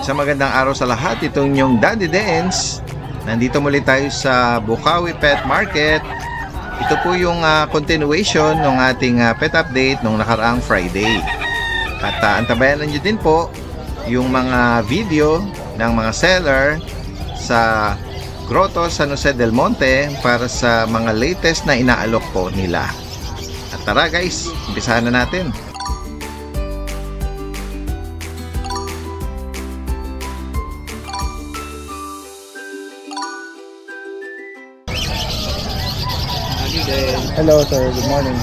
Sa magandang araw sa lahat, itong yung Daddy Dance. Nandito muli tayo sa Bukawi Pet Market. Ito po yung continuation ng ating pet update nung nakaraang Friday. At antabayanan nyo din po yung mga video ng mga seller sa Grotto San Jose del Monte para sa mga latest na inaalok po nila. At tara guys, umpisahan na natin. Hello sir, good morning.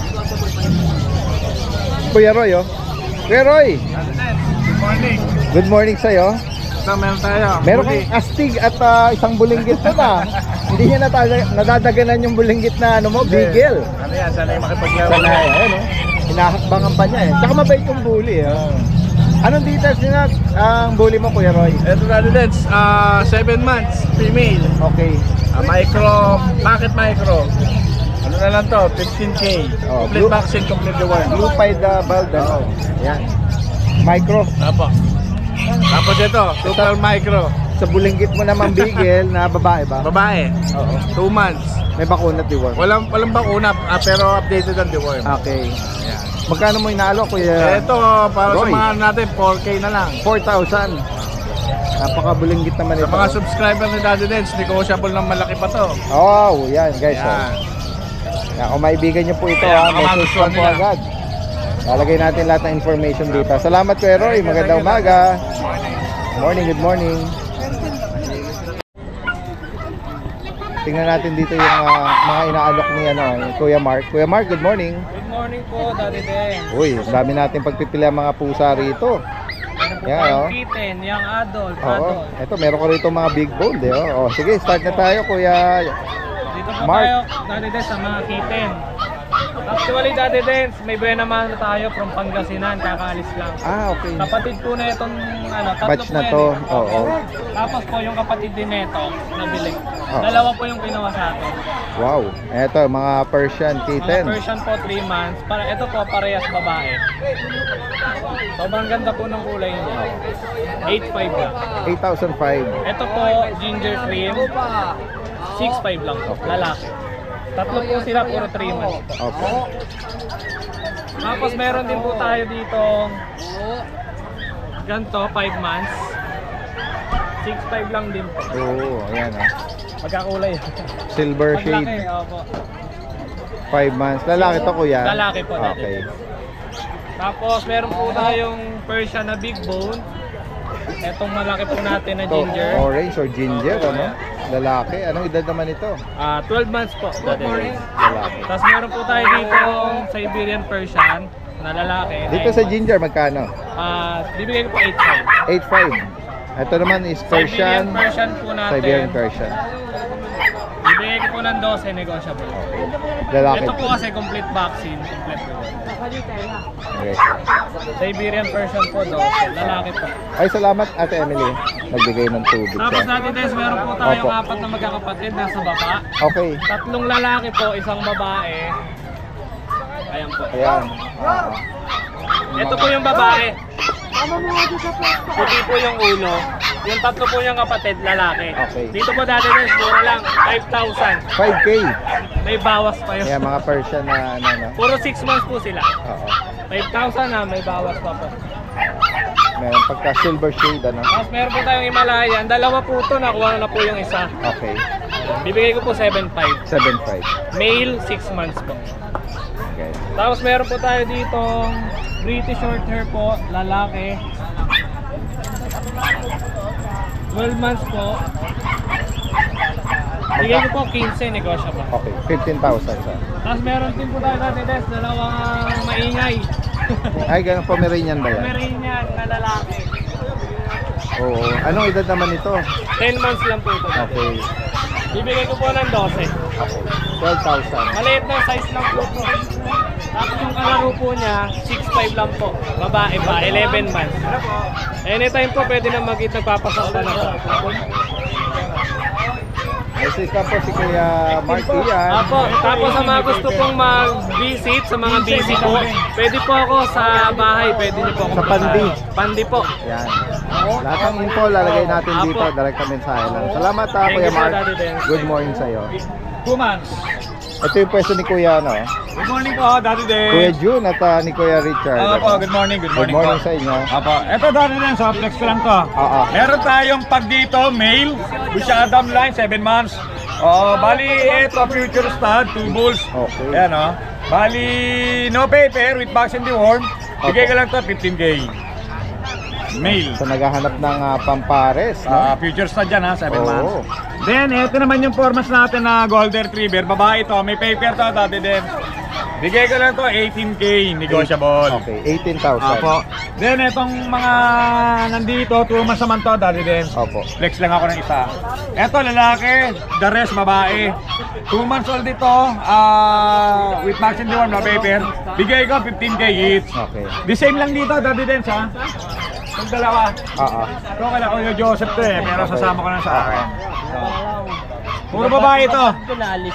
Kuya Roy, oh. Kuya Roy! Good morning. Good morning sa'yo. So, meron tayo. Meron kang astig at isang bulinggit na. Hindi niya nadadaganan yung bulinggit na ano mo, bigel. Ano yan? Sana yung makipaglaro. Sana yan, oh. Hinahakbangan pa niya eh. Tsaka mabait yung bully, oh. Anong details nila ang bully mo, Kuya Roy? Ito na din, 7 months, female. Okay. Micro, packet micro. Ano na lang to? 15K. Oh, Complete vaccine, complete the world. Blue-pied bald, ano? Yan. Micro. Apo. Tapos ito, super micro. Sa bulinggit mo naman bigel na babae ba? Babae. Oo. 2 months. May bakuna deworm. Walang bakuna, pero updated ang deworm. Okay. Ayan. Magkano mo inaalok, Kuya? Ito, para Roy. sa mga natin, 4K na lang. 4,000. Napakabulinggit naman Sa ito. mga subscriber ni Daddy Dance, negotiable ng malaki pa to. Oh, yan guys. Ayan. Yan, kung maibigan nyo po ito, Ayan, message magustuhan lang po nila. agad. Lalagay natin lahat ng information dito. Salamat Kuya Roy, magandang umaga. Good morning. Tingnan natin dito yung mga inaalok ni Kuya Mark. Kuya Mark, good morning. Good morning po, Daddy Den. Uy, dami natin pagpipili mga pusa rito. Yan, oh. Kitten, young adult, Oo. adult. Ito, meron ko rito mga big bone, oh. Sige, start na tayo, Kuya Dito po Mark. tayo, Daddy Den, sa mga kitten. Actually, Daddy Den, may buena naman tayo from Pangasinan, kakaalis lang. Okay. Kapatid po na itong, tatlo Batch po na yan to, eh. oo. Tapos po yung kapatid din nito, nabili. Oo. Dalawa po yung kinuha sa atin. Wow. Ito, mga Persian kitten. Mga Persian po, 3 months. Ito po, parehas babae. Sobrang ganda po ng kulay niya. 8.5 lang. 8,005. Ito po, ginger cream. 6.5 lang po, Okay. lalaki. Tatlo po sila, puro 3 months po. Okay. Tapos meron din po tayo dito ganito, 5 months. 6.5 lang din po. Oo, ayan Pagkakulay. Silver Paglaki, shade. opo. 5 months. Lalaki to, Kuya? Lalaki po, Daddy. Okay. Tapos meron po tayong Persian na big bone. Etong malaki po natin na Ito, ginger. orange or ginger, ano? Lalaki. Anong edad naman ito? 12 months po, Daddy. Lalaki. Tapos meron po tayo dito Siberian Persian na lalaki. Dito sa ginger, magkano? Bibigay ko po 8.5. 8,500. Ito naman is Persian. Siberian Persian po natin. Siberian Persian. Bibigay ko po ng 12, negotiable. Lalaki. Ito po kasi complete vaccine, complete po. Okay. Siberian Persian po, 12. Lalaki po. Ay, salamat Ate Emily. Nagbigay ng tubig Tapos siya. natin guys, meron po tayong Opo. 4 na magkakapatid nasa baba. Okay. 3 lalaki po, 1 babae. Ayan po. Ayan. Ito po yung babae. Puti po yung ulo. Yung 3 po yung kapatid, lalaki. Okay. Dito po dati guys, mura lang. 5,000. 5K. May bawas pa yun. Ayan, mga Persian na ano. Puro 6 months po sila. Oo. 5,000 na, may bawas pa po. Meron pagka silver shade, ano. Tapos meron po tayong Himalayan. 2 po ito, nakuha na po yung isa. Okay. Bibigay ko po 7,500. 7,500. Male, 6 months po. Okay. Tapos meron po tayo dito British short hair po, lalaki. 12 months po. Bigay ko po 15, negotiable. Okay. 15,000 sa. Tapos meron din po tayo natin des, dalawang maingay. Ay, ganun Pomeranian ba yan? Pomeranian na lalaki. Oo. Anong edad naman ito? 10 months lang po ito. Okay. Bibigay ko po ng 12. 12,000. Maliit na size lang po ito. Tapos yung kalaro po niya, 6'5 lang po. Babae pa, 11 months. Anytime po pwede na nagpapasok pa na po. Message ka po si Kuya Mark Ian. Apo, tapos sa mga gusto pong mag-visit, sa mga busy po, pwede po ako sa bahay, pwede niyo po ako Sa Pandi. Pandi po. Yan. Lahat ng info lalagay natin dito, direct mensahe lang. Salamat ha, Kuya Mark. Good morning sa iyo. 2 months. Ito yung pwesto ni Kuya, no? Good morning po, Daddy Den. Kuya June at ni Kuya Richard. Opo, good morning, good Good morning, morning po. sa inyo. Opo, eto Daddy Den, so flex ko lang to. Meron tayong pag dito, male, Bush Adam line, 7 months. Bali, eto, future stud, 2 bulls. Okay. Ayan o. Bali, no paper, with vaccine deworm. Bigay ko lang to, 15K. Male. So naghahanap ng pampares, no? Future stud dyan ha, 7 Oo. months. Then, eto naman yung formats natin na Golden Retriever. Babae to, may paper to, Daddy Den. Bigay ko lang to, 18K, negotiable. Okay, 18,000. Opo. Then, etong mga nandito, 2 months naman to, Daddy Den. Opo. Flex lang ako ng isa. Eto, lalaki, the rest, babae. 2 months old dito, with vaccine deworm na paper. Bigay ko, 15K each. Okay. The same lang dito, Daddy Den, ha? Itong dalawa. Ito kala ko yung Joseph to eh, pero sasama ko na sa akin. Puro babae ito.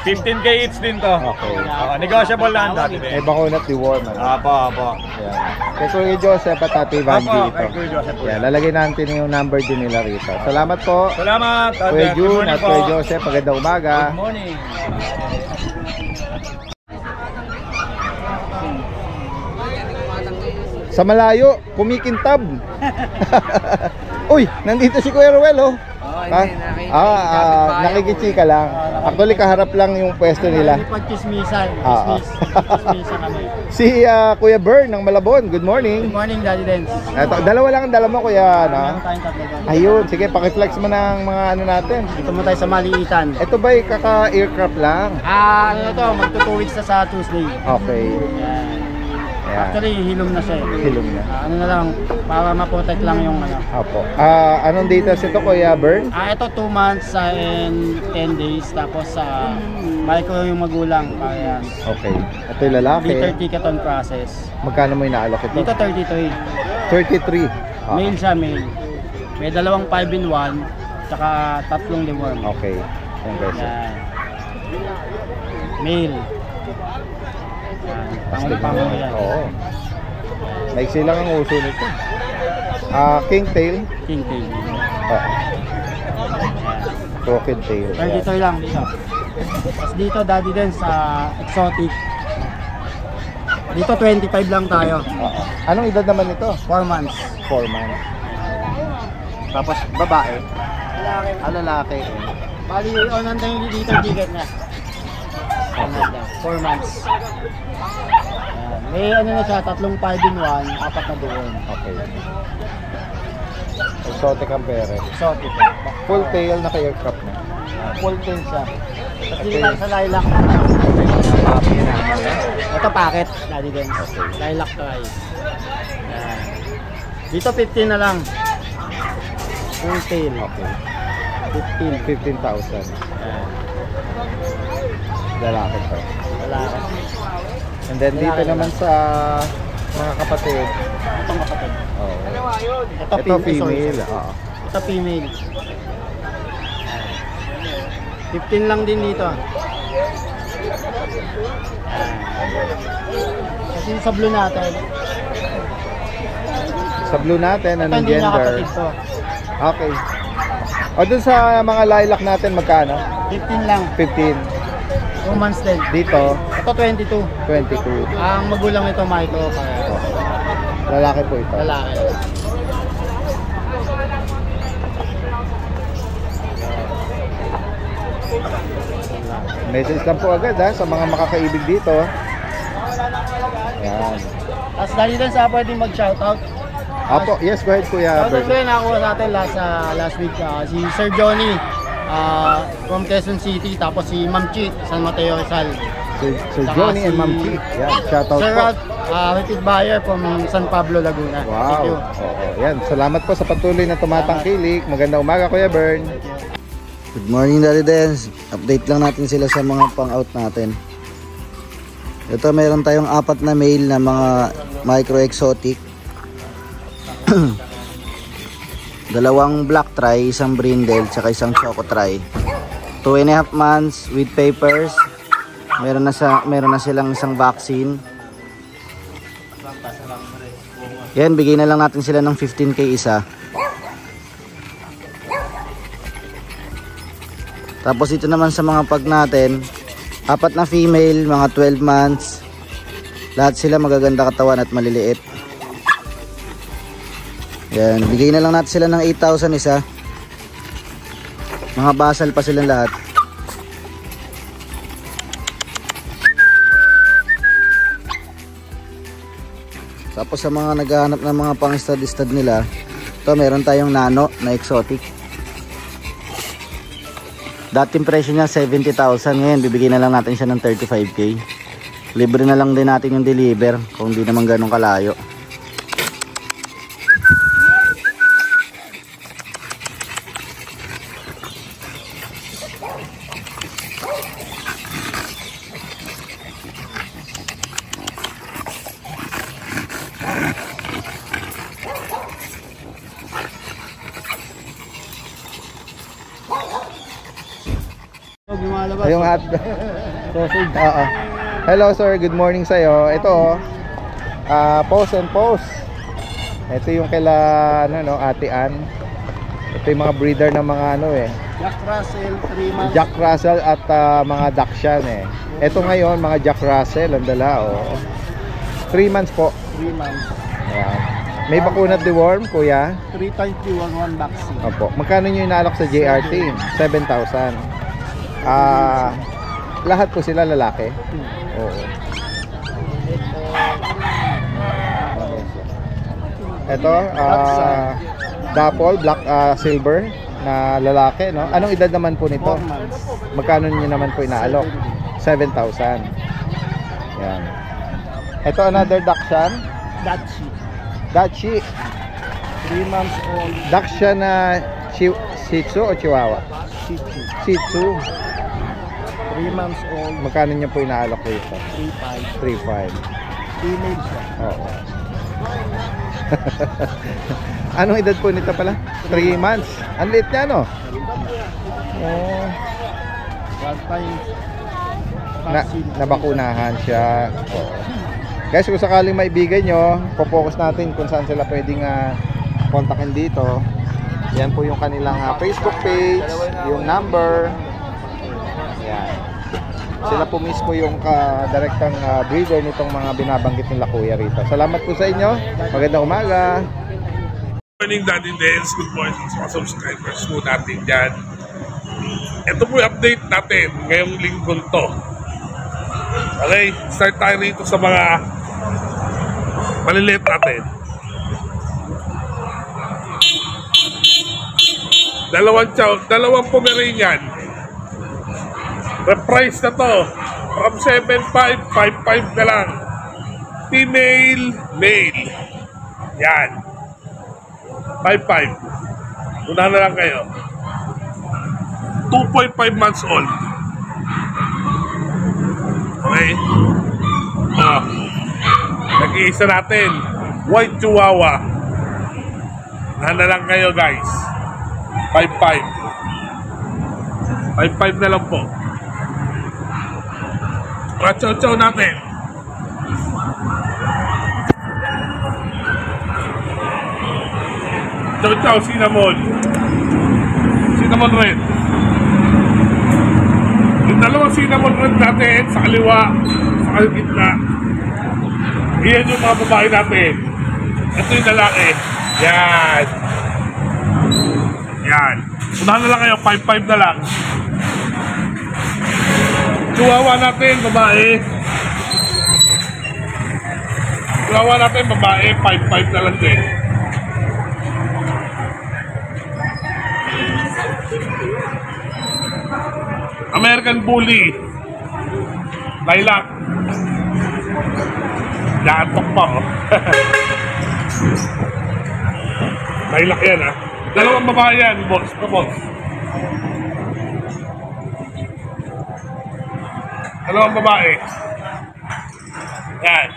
15K each din to. Okay. Negotiable lang, Daddy Den. May bakunat ni Warm, ano? Apo. Ayan. Kay Kuya Joseph at Ate Van Apo, dito. kay Kuya Joseph po. Yan, lalagay natin yung number din nila rito. Salamat po. Salamat, Kuya Good June morning at po. Kuya Joseph, magandang umaga. Good morning. Sa malayo, kumikintab. Uy, nandito si Kuya Ruel, oh. Nakikichika lang. Actually, kaharap lang yung pwesto nila. Pagchismisan. Chismisan kami. Si Kuya Bern ng Malabon, good morning. Good morning, Daddy Dance. Eto, dalawa lang ang dala mo, Kuya, no? Meron tayong tatlo doon. Ayun, sige, pakiflex mo ng mga ano natin. Dito mo tayo sa Maliitan. Ito ba'y kaka-aircraft lang? Ano na to, magto 2 weeks na sa Tuesday. Okay. Yan. Ayan. Actually, hilom na siya. Hilom na. Ano na lang, para ma-protect lang yung ano. Opo. Anong details ito, Kuya Bern? Ito 2 months and 10 days. Tapos micro yung magulang. Para yan. Okay. Ito yung lalaki. Liter ticketon process. Magkano mo inaalok ito? Dito 33. 33. Male siya, male. May dalawang 5 in 1. Tsaka 3 deworm. Okay. Yan guys. Yan. Male. Pango yan. Oo. Maiksi lang ang uso nito. King tail. King tail. Crooked tail. 32 lang dito. Tapos dito, Daddy din sa exotic. Dito 25 lang tayo. Anong edad naman ito? 4 months. 4 months. Tapos babae. Lalaki. Lalaki. Bali, onan tayo yung dito ticket niya. 4 months. May ano na siya, 3 5 in 1, 4 na doon. Okay. Exotic ang pere. Exotic. Full tail, naka-aircraft na. Full tail siya. Tapos dito tayo sa lilac. Ito packet, Daddy Dance. Lilac try. Yan. Dito 15 na lang. Full tail. Okay. 15. 15,000. Lalaki pa. Lalaki. And then dito naman sa mga kapatid. Itong kapatid. Oh. Ito female. Ito female. 15 lang din dito. Kasi sa blue natin. Sa blue natin, Ito anong hindi gender? nakapatid to. Okay. O dun sa mga lilac natin, magkano? 15 lang. 15. 2 months din. Dito, Ito 22. 22. Ang magulang ito, Micro. Lalaki po ito. Lalaki. Message lang po agad ha, sa mga makakaibig dito. Ayan. Tapos dali din sa pwedeng mag-shoutout. Apo, yes, go ahead Kuya Shoutout ko Bern. yun, nakakuha sa atin last week. Si Sir Johnny from Quezon City. Tapos si Ma'am Chi, San Mateo Rizal. Sir Saka Johnny and si Ma'am Chi. Yan, shoutout Sir po. Ralph, repeat buyer from San Pablo, Laguna. Thank you. Wow. Oo, yan. Salamat po sa patuloy na tumatangkilik. Magandang umaga Kuya Bern. Good morning, Daddy Dance. Update lang natin sila sa mga pang-out natin. Ito, meron tayong 4 na male na mga micro-exotic. 2 black try, 1 brindle, tsaka 1 choco try. 2.5 months with papers. Meron na silang isang vaccine. Yan, bigay na lang natin sila ng 15K isa. Tapos ito naman sa mga pag natin, 4 na female, mga 12 months. Lahat sila magaganda katawan at maliliit. Yan, bigay na lang natin sila ng 8,000 isa. Mga basal pa silang lahat. Tapos sa mga naghahanap ng mga pang-stud nila, ito meron tayong nano na exotic. Dating presyo niya 70,000, ngayon bibigyan na lang natin siya ng 35K. Libre na lang din natin yung deliver kung di naman ganun kalayo. Yung Oo. Hello sir, good morning sa'yo. Ito, post and post. Ito yung kaila, Ate Ann. Ito yung mga breeder ng mga Jack Russell, 3 months. Jack Russell at mga Dachshund Ito ngayon, mga Jack Russell, ang dala, 3 months po. 3 months. Ayan. May bakuna deworm, kuya? 3 times D11 vaccine. Opo. Magkano nyo inaalok sa JRT? 7,000. Lahat po sila lalaki? Oo. Ito, dapple, black, silver na lalaki, no? Anong edad naman po nito? 4 months. Magkano nyo naman po inaalok? 7,000. Yan. Ito, another Dachshund. Dachi. 3 months old. Dachshund na Shih Tzu o Chihuahua? Shih Tzu. 3 months old. Magkano nyo po inaalok dito? 3.5. 3,500. Female siya. Oo. Anong edad po nito pala? 3 months. Ang liit niya, no? Oh. 1 time vaccine. Nabakunahan siya. Oo. Guys, kung sakaling maibigan nyo, po-focus natin kung saan sila pwedeng kontakin dito. Yan po yung kanilang Facebook page, yung number. Yan. Sila po mismo yung direktang breeder nitong mga binabanggit nila kuya rito. Salamat po sa inyo. Magandang umaga. Good morning, Daddy Dance. Good morning sa mga subscribers po natin dyan. Ito po yung update natin ngayong linggo to. Okay, start tayo rito sa mga maliliit natin. Dalawang Pomeranian. Reprice na to from 7.5, 5.5 na lang. Female, male. Yan. 5.5. Una na lang kayo. 2.5 months old. Okay? Nag-iisa natin. White Chihuahua. Una na lang kayo, guys. 5.5. 5.5 na lang po. Mga chow-chow natin. Chow-chow, cinnamon. Cinnamon red. Yung dalawang cinnamon red natin sa kaliwa, sa gitna. Iyan yung mga babae natin. Ito yung lalaki. Yan. Yan. Unahan na lang kayo, 5.5 na lang. Chihuahua natin, babae. Chihuahua natin, babae, 5.5 na lang din. American Bully. Lilac. Yatok pa, oh. Lilac yan, ha. Dalawang babae yan, boss. Dalawang babae. Yan.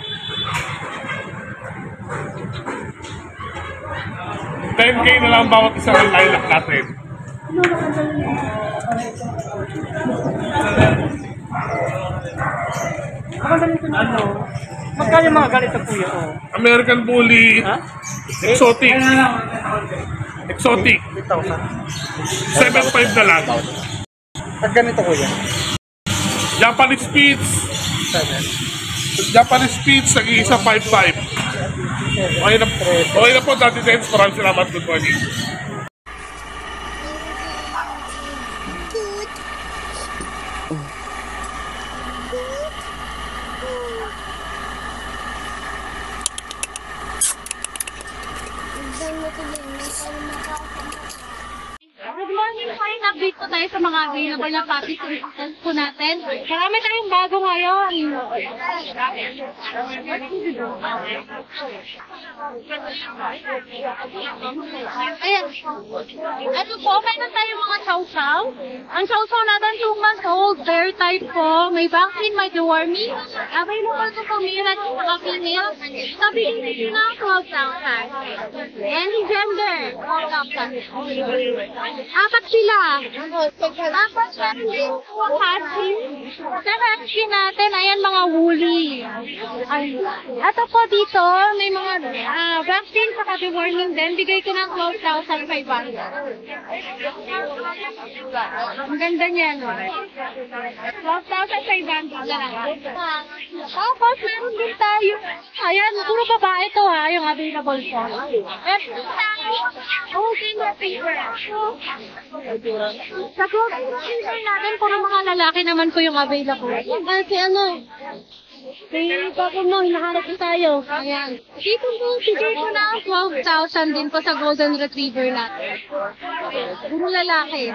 10K na lang bawat isang lilac natin. Magkano yung mga ganito kuya? Oh. American Bully. Exotic. Exotic. 7.5 na lang. At ganito kuya. Japanese Spitz. Japanese Spitz, nag-iisa 5.5. Okay na po, Daddy Dance. Maraming salamat. Good morning. Good morning, fine update po tayo sa mga available na puppies po natin. Marami tayong bago ngayon. Ayan. Ano po, meron tayong mga chow-chow. Ang chow-chow natin 2 months old, bear type po. May vaccine, may deworming. Available po po male at saka female. Sabi nyo na 12,000. Any gender, 12,000. Apat sila. Tapos meron din po husky. Sa husky natin, ayan mga woolly. Ito po dito, may mga vaccine sa deworming din. Bigay ko ng 12,500. Ang ganda niya, no? 12,500 lang. Tapos meron din tayo. Ayan, puro babae ito ha, yung available po. Meron din tayo. Okay, no paper. Sa clothing season natin, puro mga lalaki naman po yung available. Kasi ano, may bago mo, hinahanap ko tayo. Ayan. Dito po, bigay ko na 12,000 din po sa Golden Retriever natin. Puro lalaki.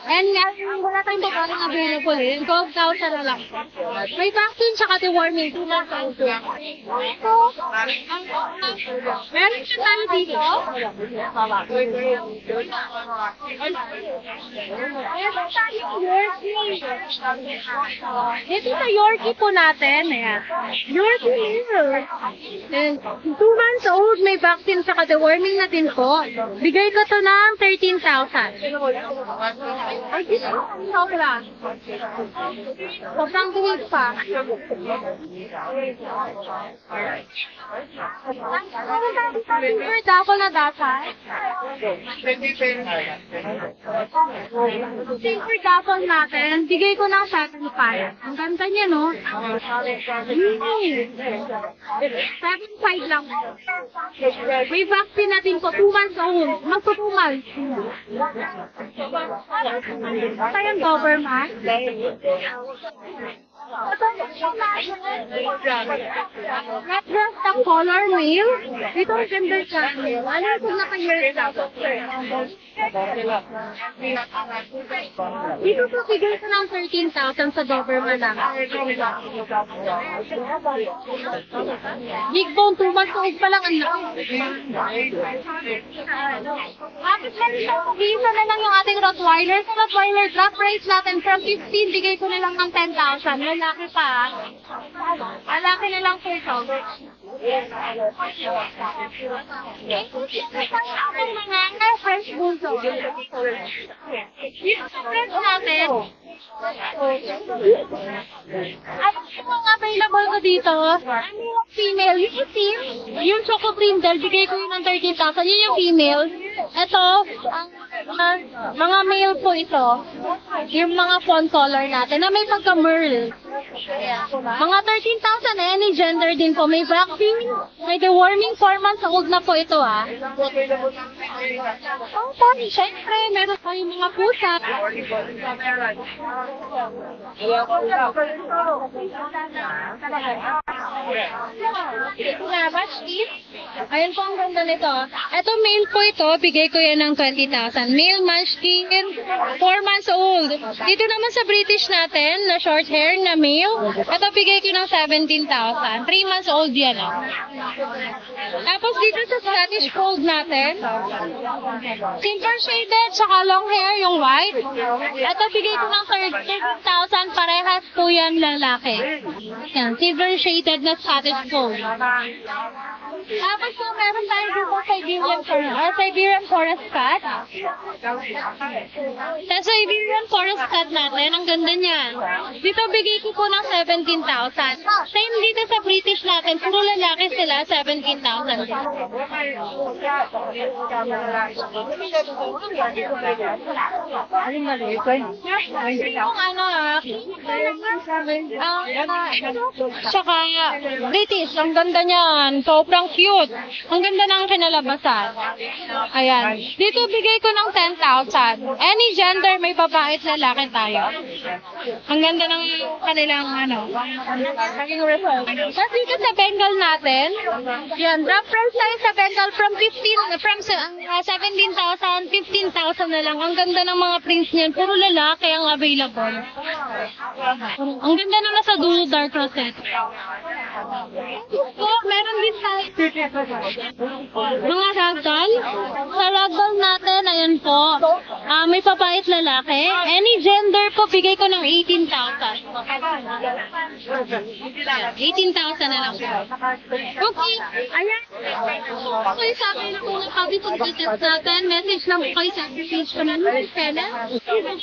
And wala tayong babaeng available eh. 12,000 na lang. May vaccine tsaka deworming. Ito, meron siya tayo dito. Ayan tayo, Yorkie. Ito sa Yorkie po natin. Ayan. Yorkie here. 2 months old, may vaccine tsaka deworming na din po. Bigay ko to ng 13,000. Ay, sobra. Sobrang tuwid pa. Double na dasal. Silver double natin, bigay ko ng 7,500. Ang ganda niya, no? 7,500 lang. May vaccine natin po, 2 months old. Magpo 2 months. Tayong Doberman. Red dress na color male. Ito ang gender siya. Ano kung naka-year dito po figure ko ng 13,000 sa Doberman lang. Big bone, 2 months old pa lang. Kapit lang siya, pag-iisa na lang yung ating Rottweiler. Sa Rottweiler, drop price natin from 15, bigay ko na lang ng 10,000. Lalaki pa. Lalaki na lang po ito. Ang mga French Bulldog. Dito sa French natin, at yung mga available ko dito, ano yung female, yung team, yung Choco Brindle, bigay ko yun ng 13,000. Yun yung female. Ito, ang mga male po ito. Yung mga fawn color natin na may pagka-merle. Mga 13,000 any gender din po. May vaccine, may deworming 4 months old na po ito ha. Siyempre, meron tayong mga pusa. Ayun po ang ganda nito. Ito male po ito, bigay ko yan ng 20,000. Male munchkin, 4 months old. Dito naman sa British natin, na short hair na male, ito bigay ko ng 17,000. 3 months old yan. Tapos dito sa Scottish Fold natin, silver shaded, saka long hair, yung white. Ito, bigay ko ng 13,000, parehas po yan lalaki. Yan, silver shaded na Scottish Fold. Tapos po, meron tayo dito Siberian Forest Cat. Sa Siberian Forest Cat natin, ang ganda niyan. Dito, bigay ko po ng 17,000. Same dito sa British natin, puro lalaki sila, 17,000. Yung tsaka British, ang ganda niyan. Sobrang cute. Ang ganda ng kinalabasan. Ayan. Dito bigay ko ng 10,000. Any gender, may babae at lalaki tayo. Ang ganda ng kanilang naging result. Tapos dito sa Bengal natin, yan, drop price tayo sa Bengal from 17,000, 15,000 na lang. Ang ganda ng mga prints niyan. Puro lalaki ang available. Ang ganda na nasa dulo dark rosette. So, meron din tayo mga ragdoll. Sa ragdoll natin, ayan po, may papait lalaki. Any gender po, bigay ko ng 18,000. 18,000 na lang po. Okay, ayan. Okay, sa akin na po ng public details natin. Message lang po kayo sa page ko na Kena.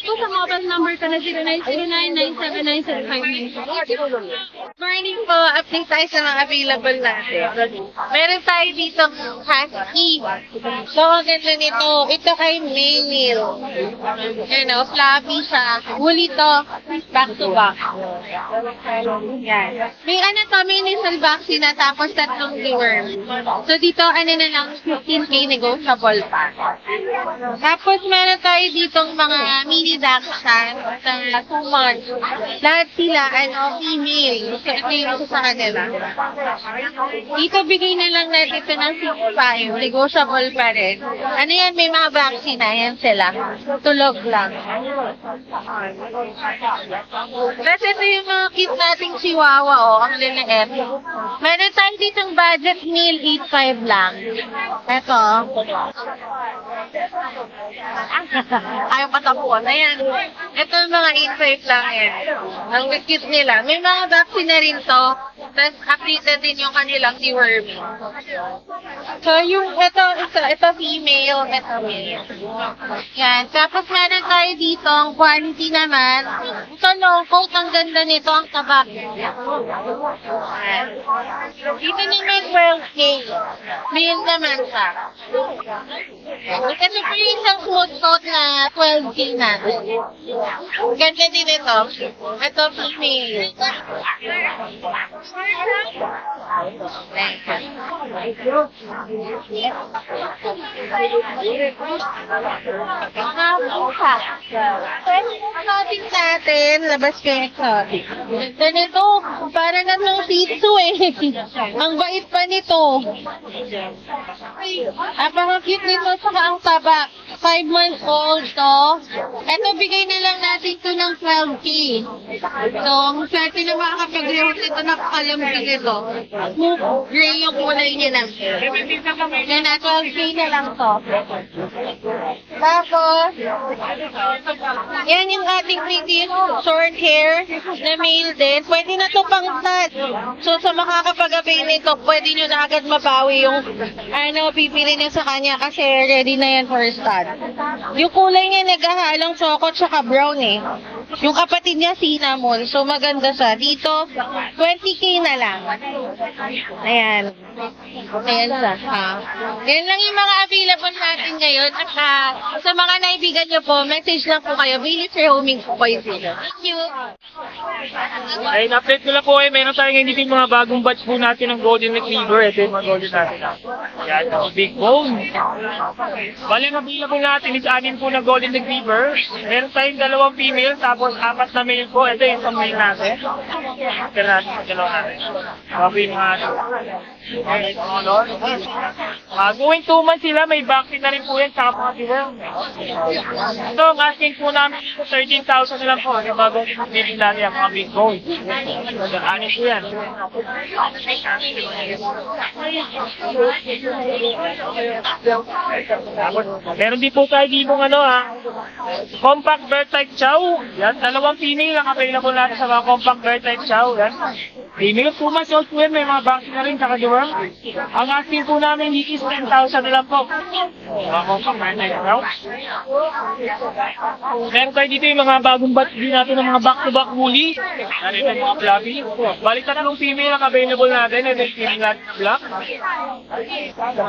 So, sa mobile number ko na 0909-979-05. Morning po, update tayo sa mga available natin. Meron tayo dito husky. So, ang ganda nito. Ito kay male. Fluffy siya. Huli to. Back to back. Yan. May nasal vaccine na tapos 3 deworm. So, dito na lang 15K negotiable pa. Tapos, meron tayo ditong mga mini dachshund sa 2 months. Lahat sila, female. So, ito yung isa sa kanila. Dito, bigay na lang natin ito ng 6.5. Negotiable pa rin. Ano yan? May mga vaccine na. Yan sila. Tulog lang. Tapos ito yung mga cute nating chihuahua, ang liliit. Meron tayo ditong budget meal, 8.5 lang. Ito. Ayaw patapuan. Ayan. Ito yung mga 8.5 lang yan. Ang cute nila. May mga vaccine na rin to. Tapos updated din yung kanilang deworming. So, yung ito female, ito male. Yan. Tapos meron tayo dito ang quality naman. Ito long coat, ang ganda nito, ang tabak. Dito naman 12K. Male naman siya. Ito po yung isang smooth coat na 12K natin. Ganda din ito. Ito female. Exotic natin, labas ko yung exotic. Ganito, para na itong Shih Tzu Ang bait pa nito. Apaka-cute nito, saka ang taba. 5 months old to. Ito, bigay na lang natin ito ng 12K. So, ang swerte na makakapag-reward nito, napakalamig ito. Smooth gray yung kulay niya lang. Yan na, 12K na lang to. Tapos, yan yung ating pretty short hair na male din. Pwede na to pang stud. So, sa makakapag-avail nito, pwede nyo na agad mabawi yung pipili na sa kanya kasi ready na yan for stud. Yung kulay niya naghahalang chocolate tsaka brown Yung kapatid niya cinnamon. So, maganda siya. Dito, 20K na lang. Ayan. Ayan siya. Yan lang yung mga available natin ngayon. At sa mga naibigan nyo po, message lang po kayo. Billy Sir Homing po kayo sila. Thank you. Ay, na-update ko lang po meron tayo ngayon dito yung mga bagong batch po natin ng Golden Retriever. Ito yung mga Golden natin. Yan, big bone. Bali, available natin is 6 po na Golden Retriever. Meron tayong 2 female, tapos 4 na male po. Ito yung isang male natin. Ito natin, 2 natin. Ako yung mga Going 2 months sila, may vaccine na rin po yan sa mga sila. Ito, ang asking po namin 13,000 na lang po. Yung bago bilhin natin ang mga big gold. Ano po yan? Meron din po tayo dito compact bird type chow. Yan, 2 female ang available natin sa mga compact bird type chow. Yan. Female 2 months old po yan, may mga vaccine na rin, saka diba? Ang asking po namin is 10,000 na lang po. Mga compact bird type chow. Meron tayo dito yung mga bagong batch din natin ng mga back-to-back woolly. Ano yung mga fluffy. Balik 3 female ang available natin. Ito yung female natin na black.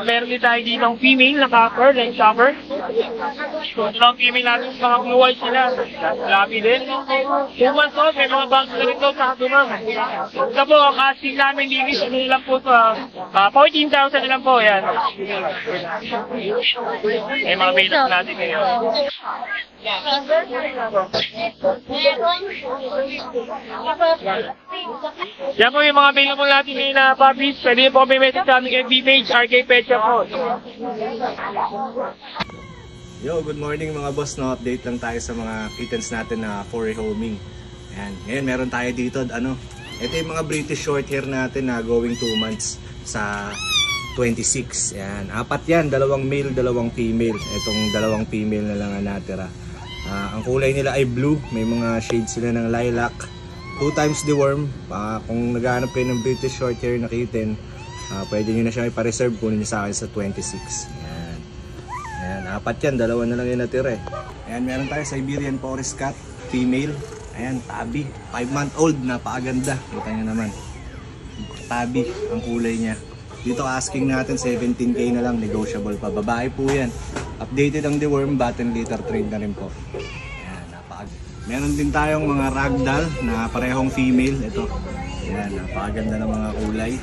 Meron din tayo dito ng female na cocker, like cocker. Ito ang female natin sa mga blue white sila. Fluffy din. 2 months old, may mga bangs na rin ito sa dumang. Ito po, ang asking namin linis, ano lang po ito, 14,000 na lang po, yan. May mga balas natin ngayon. Yan po yung mga available natin ngayon na puppies. Pwede po kami message sa aming FB page, RK Pet Shop po. Yo, good morning mga boss. No, update lang tayo sa mga kittens natin na for rehoming. Ayan, ngayon meron tayo dito, ito yung mga British Shorthair natin na going 2 months sa 26. Ayan, 4 yan, 2 male, 2 female. Itong 2 female na lang ang natira. Ang kulay nila ay blue, may mga shades sila ng lilac. 2 times deworm. Kung naghahanap kayo ng British Shorthair na kitten, pwede nyo na siya ipa-reserve, kunin nyo sa akin sa 26. Ayan, ayan, 4 yan, 2 na lang yung natira. Ayan, meron tayo Siberian Forest Cat, female. Ayan, tabi, 5-month-old, napakaganda. Kita nyo naman, tabi ang kulay niya. Dito asking natin 17k na lang, negotiable pa. Babae po yan. Updated ang deworm, button litter trained na rin po. Ayan, meron din tayong mga ragdoll na parehong female. Ito, ayan, napakaganda ng mga kulay.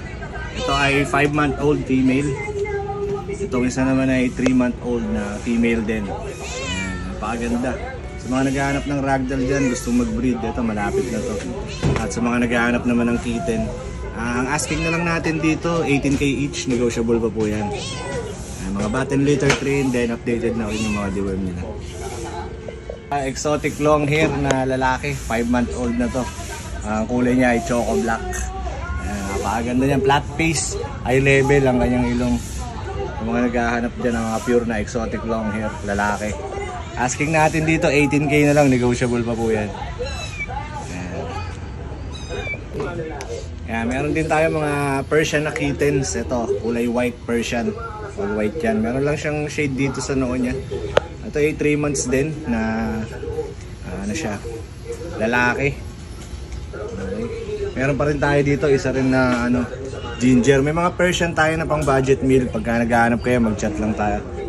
Ito ay 5-month-old female. Itong isa naman ay 3-month-old na female din. Ayan, napakaganda. Sa mga naghahanap ng ragdoll dyan, gustong mag-breed, ito malapit na to. At sa mga naghahanap naman ng kitten, ang asking na lang natin dito, 18k each, negotiable pa po yan. Mga button litter train, then updated na yung mga deworm nila. Exotic long hair na lalaki, 5-month-old na to. Ang kulay niya ay choco black. Napakaganda niyan, flat face, eye level ang kanyang ilong. Yung mga naghahanap dyan ng mga pure na exotic long hair, lalaki. Asking natin dito, 18k na lang, negotiable pa po yan. Ayan, meron din tayo mga Persian na kittens. Ito, kulay white Persian. All white yan. Meron lang siyang shade dito sa noo niya. Ito ay 3 months din na ano siya, lalaki. Okay. Meron pa rin tayo dito, isa rin na ginger. May mga Persian tayo na pang budget meal. Pagka naghahanap kayo, mag-chat lang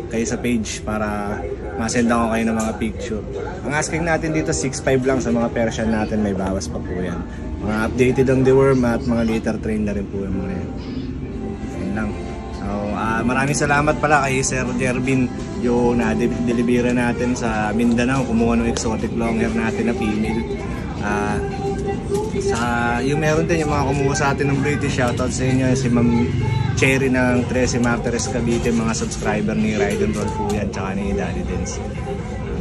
kayo sa page para masend ako kayo ng mga picture. Ang asking natin dito 6.5 lang sa mga Persian natin, may bawas pa po yan. Mga updated ang deworm at mga litter train na rin po yung mga yan. Yan lang. So, maraming salamat pala kay Sir Jervin yung na-deliver natin sa Mindanao. Kumuha ng exotic long hair natin na female. Yung meron din yung mga kumuha sa atin ng British, shoutout sa inyo si Ma'am Cherry ng 13 Martires Cavite, mga subscriber ni Ride and Roll po yan, tsaka ni Daddy Dance.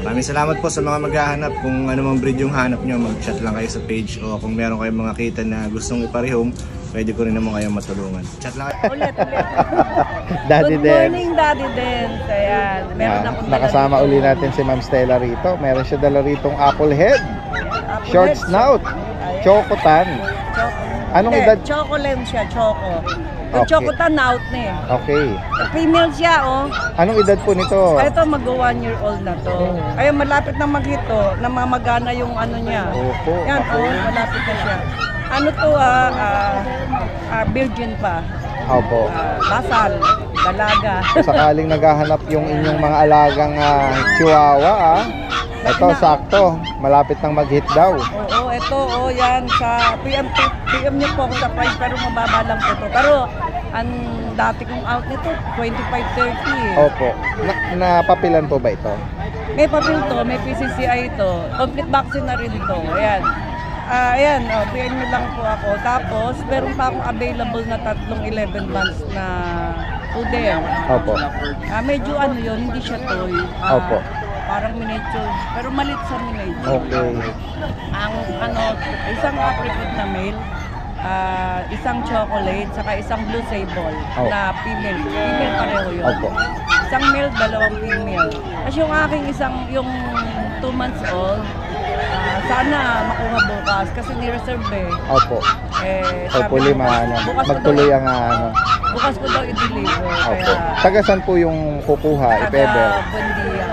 Maraming salamat po sa mga maghahanap. Kung ano mang breed yung hanap nyo, mag-chat lang kayo sa page, o kung meron kayong mga kitten na gustong iparehome, pwede ko rin naman kayong matulungan. Chat lang kayo. Daddy Good morning, Daddy Dance. Ayan, meron akong nakasama uli natin si Ma'am Stella rito. Meron siya dala ritong apple head, short snout, chocotan. Anong edad? Choco lang siya, choco. Yung Okay. chocotan out na eh. Okay. Female siya, oh. Anong edad po nito? Ito, mag-1-year-old na to. Ay, malapit na maghito, namamagana yung ano niya. Opo. Yan, oh, malapit na siya. Ano to, virgin pa. Opo. Basal, dalaga. Sakaling naghahanap yung inyong mga alagang chihuahua, ito sakto, malapit nang mag-hit daw. Oo, ito, oh, yan, sa PM niyo po ako sa price, pero mababa lang po to. Pero, ang dati kong out nito, 25-30. Opo. Napapilan po ba ito? May papel to, may PCCI ito. Complete vaccine na rin ito. Ayan. Ayan, PM nyo lang po ako. Tapos, meron pa akong available na tatlong 11 months na puder. Opo. Medyo ano yun, hindi siya toy. Opo. Parang miniature, pero malit sa miniature. Okay. Ang isang apricot na male, isang chocolate, saka isang blue sable na female. Female pareho yun. Opo. Isang male, dalawang female. Kasi yung aking yung 2 months old, sana makuha bukas kasi ni-reserve eh. Opo. Hopefully magtuloy ang Bukas ko daw i-deliver. Opo. Taga saan po yung kukuha? Taga Buendia.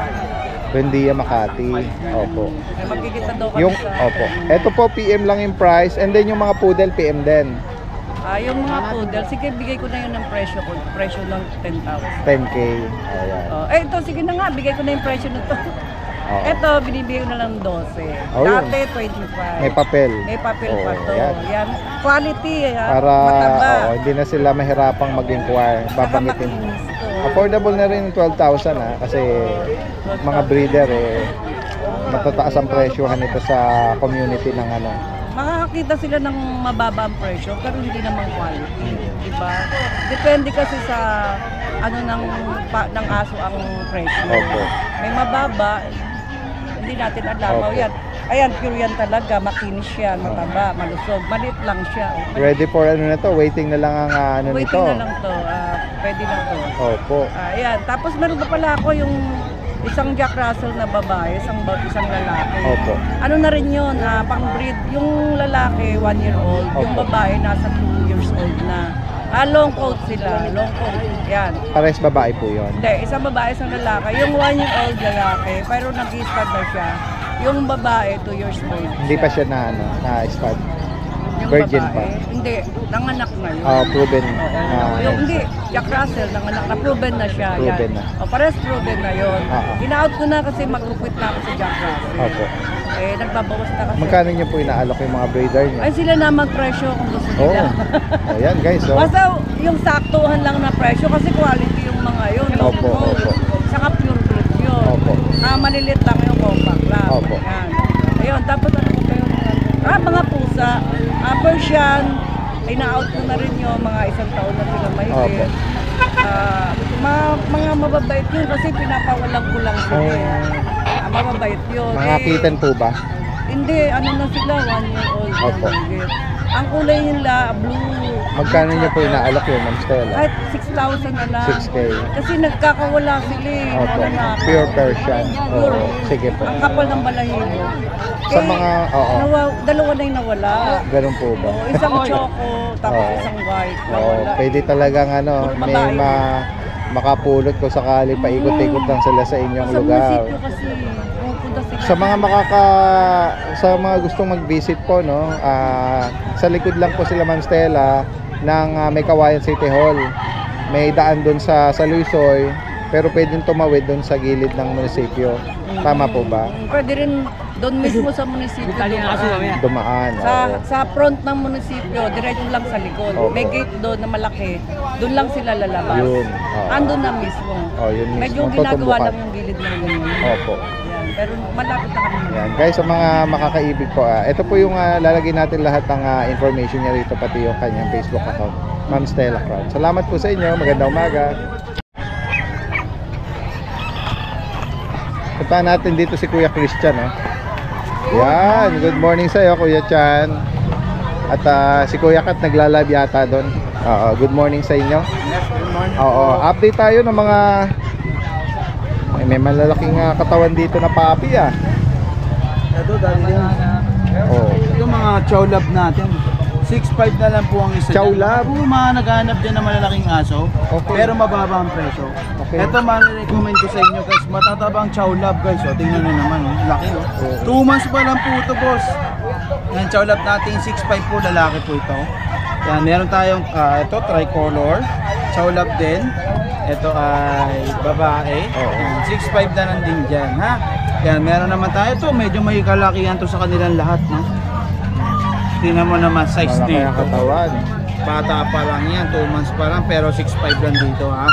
Buendia, Makati. Opo. Magkikita daw kami Yung, opo. Ito po, PM lang yung price. And then yung mga poodle, PM din. Yung mga poodle, sige, bigay ko na yun ng presyo ko. Presyo ng 10,000. 10K. Ayan. Ito, sige na nga, bigay ko na yung presyo nito. Ito, binibigay ko na lang 12. Dati, 25. May papel. May papel pa to. Yan. Quality, para mataba. hindi na sila mahirapang mag-inquire. Babanggitin. Affordable na rin yung 12,000 kasi mga breeder matataas ang presyohan nito sa community ng Makakakita sila ng mababa ang presyo pero hindi naman quality, diba? Depende kasi sa ng aso ang presyo. May mababa, hindi natin alam. Ayan, pure yan talaga, makinis yan, mataba, malusog, maliit lang siya. Ready for na to? Waiting na lang ang waiting nito? Waiting na lang to, pwede na to. Opo. Ayan, tapos meron pa pala ako yung isang Jack Russell na babae, isang lalaki. Opo. Ano na rin yun, pang breed, yung lalaki 1 year old, yung babae nasa 2 years old na. Long coat sila, long coat. Yan. Pares babae po yun? Hindi, isang babae, isang lalaki. Yung 1 year old lalaki, pero nag-i-stud na siya. Yung babae, 2 years old. Hindi pa siya na-stud? Yung virgin babae, pa? Hindi, nanganak na yun. Proven. Hindi, Jack Russell, nanganak na, proven na siya. Proven yan. na. Pares proven na yun. Ina-out ko na kasi mag-quit na ako sa Jack Russell. Opo. Nagbabawas na kasi. Magkano niyo po inaalok yung mga breeder niyo? Ay, sila na mag-presyo kung gusto nila. Ayan guys. Basta yung saktuhan lang na presyo kasi quality yung mga yun. Opo. Saka pure breed yun. Opo. Malilit lang yung compact lang. Opo. Ayan. Ayun, tapos ano ko kayo? Mga pusa. Persian. Ina-out ko na rin yung mga 1 taon na sila mahigit. Mga mababait yun kasi pinapawalan ko lang sila. Mababait yun. Mga kitten po ba? Hindi, ano na sila, 1 year old. Opo. Ang kulay nila, blue. Magkano niyo po inaalok yun, Ma'am Stella? Kahit 6,000 na lang. 6K. Kasi nagkakawala sila Opo. Pure Persian. Sige po. Ang kapal ng balahibo. Sa mga, dalawa na yung nawala. Ganun po ba? Isang choco, tapos isang white. Nawala. Pwede talagang may makapulot ko sakali paikot-ikot lang sila sa inyong lugar. Sa mga sa mga gustong mag-visit po sa likod lang po sila Ma'am Stella ng may Kawayan City Hall. May daan doon sa Luisoy pero pwedeng tumawid doon sa gilid ng munisipyo. Tama po ba? Pwede rin doon mismo sa munisipyo dumaan. Sa front ng munisipyo, diretso lang sa likod. May gate doon na malaki. Doon lang sila lalabas. Yun. Andun na mismo. Yun mismo. Medyo ginagawa lang yung gilid ng ganyan. Opo. Pero malapit na kami. Yan. Guys, sa mga makakaibig po, ito po yung lalagay natin lahat ng information niya rito, pati yung kanyang Facebook account, Ma'am Stella Crown. Salamat po sa inyo. Magandang umaga. Puntahan natin dito si Kuya Christian. Yan. Good morning sa iyo, Kuya Chan. At si Kuya Kat nagla-live yata doon. Good morning sa inyo. Yes, good morning. Update tayo ng mga may malalaking katawan dito na papi Ito dahil yung mga chow lab natin 6.5 na lang po ang isa. Chow lab? Kung mga naghahanap din ng malalaking aso, pero mababa ang presyo. Ito marirecommend ko sa inyo guys, matatabang chow lab guys. Tingnan nyo naman, laki 2 months pa lang po ito boss. Yung chow lab natin 6.5 po, lalaki po ito. Yan, meron tayong ito tricolor, chow lab din. Ito ay babae. 6.5 na lang din dyan, ha? Yan, meron naman tayo ito. Medyo may kalakihan to sa kanilang lahat, no? Tingnan mo naman, size dito. Bata pa lang yan, 2 months pa lang, pero 6.5 lang dito, ha?